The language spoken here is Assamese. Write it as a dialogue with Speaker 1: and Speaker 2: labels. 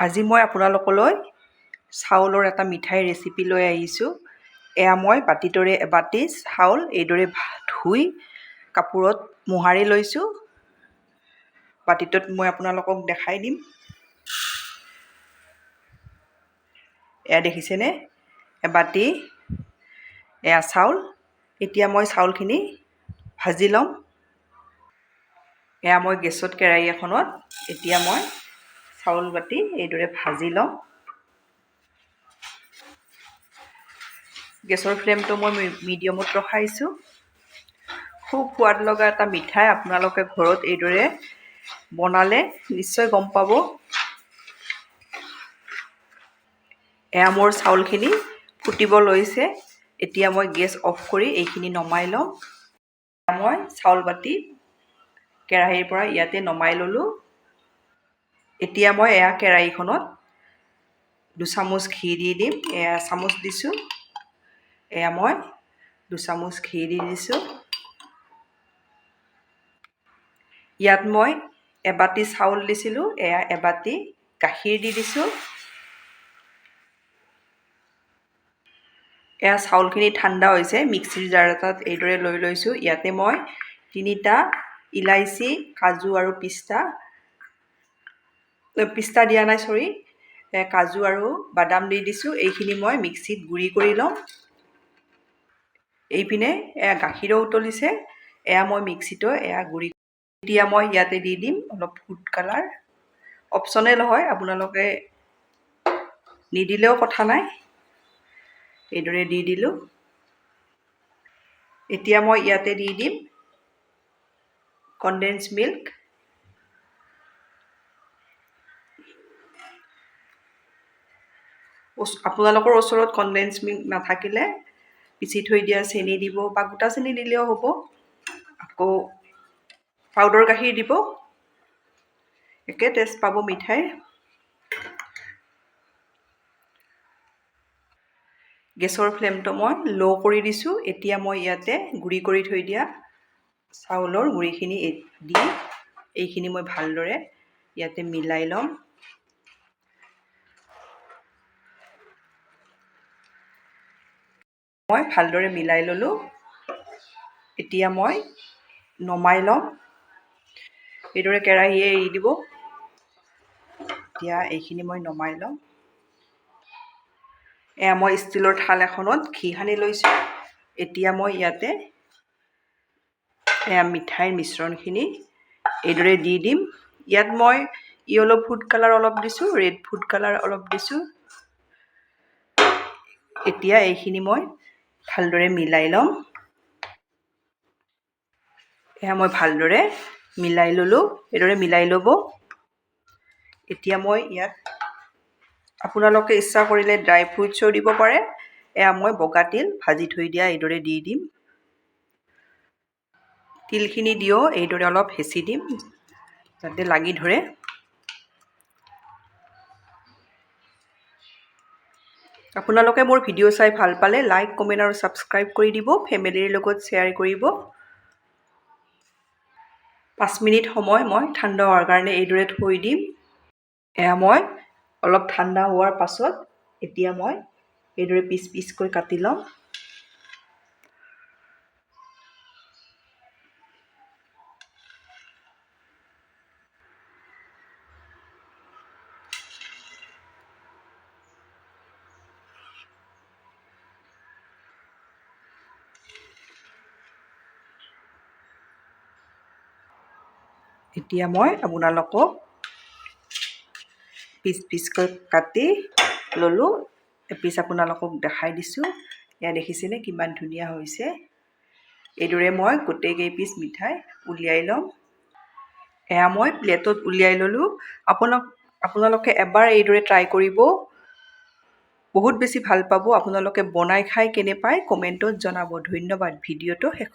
Speaker 1: আজি মই আপোনালোকলৈ চাউলৰ এটা মিঠাই ৰেচিপি লৈ আহিছোঁ। এয়া মই বাতিটোৰে এবাতি চাউল এইদৰে ধুই কাপোৰত মোহাৰি লৈছোঁ। বাতিটোত মই আপোনালোকক দেখাই দিম। এয়া দেখিছেনে, এবাতি এয়া চাউল। এতিয়া মই চাউলখিনি ভাজি ল'ম। এয়া মই গেছত কেৰাহী এখনত এতিয়া মই চাউল বাতি এইদৰে ভাজি ল'ম। গেছৰ ফ্লেমটো মই মিডিয়ামত ৰখাইছোঁ। খুব সোৱাদ লগা এটা মিঠাই আপোনালোকে ঘৰত এইদৰে বনালে নিশ্চয় গম পাব। এয়া মোৰ চাউলখিনি ফুটিব লৈছে। এতিয়া মই গেছ অফ কৰি এইখিনি নমাই ল'ম। মই চাউল বাতি কেৰাহীৰ পৰা ইয়াতে নমাই ল'লোঁ। এতিয়া মই এয়া কেৰাহীখনত 2 চামুচ ঘি দি দিম। এয়া চামুচ দিছোঁ। এয়া মই 2 চামুচ ঘি দি দিছোঁ। ইয়াত মই এবাতি চাউল দিছিলোঁ। এয়া এবাতি গাখীৰ দি দিছোঁ। এয়া চাউলখিনি ঠাণ্ডা হৈছে। মিক্সিৰ জাৰ এটাত এইদৰে লৈ লৈছোঁ। ইয়াতে মই 3টা ইলাইচি, কাজু আৰু পিস্তা দিয়া নাই, কাজু আৰু বাদাম দি দিছোঁ। এইখিনি মই মিক্সিত গুড়ি কৰি ল'ম। এইপিনে এয়া গাখীৰো উতলিছে। এয়া মই মিক্সিটো এয়া গুড়ি। এতিয়া মই ইয়াতে দি দিম অলপ ফুড কালাৰ। অপশ্যনেল হয়, আপোনালোকে নিদিলেও কথা নাই। এইদৰে দি দিলোঁ। এতিয়া মই ইয়াতে দি দিম কনডেন্স মিল্ক। আপোনালোকৰ ওচৰত কনডেন্স মিল্ক নাথাকিলে পিচি থৈ দিয়া চেনি দিব বা গোটা চেনি দিলেও হ'ব। আকৌ পাউডাৰ গাখীৰ দিব, একে টেষ্ট পাব মিঠাইৰ। গেছৰ ফ্লেমটো মই ল' কৰি দিছোঁ। এতিয়া মই ইয়াতে গুড়ি কৰি থৈ দিয়া চাউলৰ গুড়িখিনি দি এইখিনি মই ভালদৰে ইয়াতে মিলাই ল'ম। মই ভালদৰে মিলাই ল'লোঁ। এতিয়া মই নমাই ল'ম। এইদৰে কেৰাহীয়ে এৰি দিব। এতিয়া এইখিনি মই নমাই ল'ম। এয়া মই ষ্টিলৰ থাল এখনত ঘি সানি লৈছোঁ। এতিয়া মই ইয়াতে এয়া মিঠাইৰ মিশ্ৰণখিনি এইদৰে দি দিম। ইয়াত মই য়েলো ফুড কালাৰ অলপ দিছোঁ, ৰেড ফুড কালাৰ অলপ দিছোঁ। এতিয়া এইখিনি মই ভালদৰে মিলাই ল'ম। এয়া মই ভালদৰে মিলাই ল'লোঁ। এইদৰে মিলাই ল'ব। এতিয়া মই ইয়াত আপোনালোকে ইচ্ছা কৰিলে ড্ৰাই ফ্ৰুটছো দিব পাৰে। এয়া মই বগা তিল ভাজি থৈ দিয়া এইদৰে দি দিম। তিলখিনি দিও এইদৰে অলপ হেঁচি দিম যাতে লাগি ধৰে। আপোনালোকে মোৰ ভিডিঅ' চাই ভাল পালে লাইক, কমেণ্ট আৰু ছাবস্ক্ৰাইব কৰি দিব। ফেমিলিৰ লগত শ্বেয়াৰ কৰিব। 5 মিনিট সময় মই ঠাণ্ডা হোৱাৰ কাৰণে এইদৰে থৈ দিম। এয়া মই অলপ ঠাণ্ডা হোৱাৰ পাছত এতিয়া মই এইদৰে পিচ পিচকৈ কাটি ল'ম। এতিয়া মই আপোনালোকক পিচ পিচকৈ কাটি ল'লোঁ। এপিচ আপোনালোকক দেখাই দিছোঁ। এয়া দেখিছেনে কিমান ধুনীয়া হৈছে। এইদৰে মই গোটেইকেইপিচ মিঠাই উলিয়াই ল'ম। এয়া মই প্লেটত উলিয়াই ল'লোঁ। আপোনালোকে এবাৰ এইদৰে ট্ৰাই কৰিব। বহুত বেছি ভাল পাব। আপোনালোকে বনাই খাই কেনে পায় কমেণ্টত জনাব। ধন্যবাদ। ভিডিঅ'টো শেষ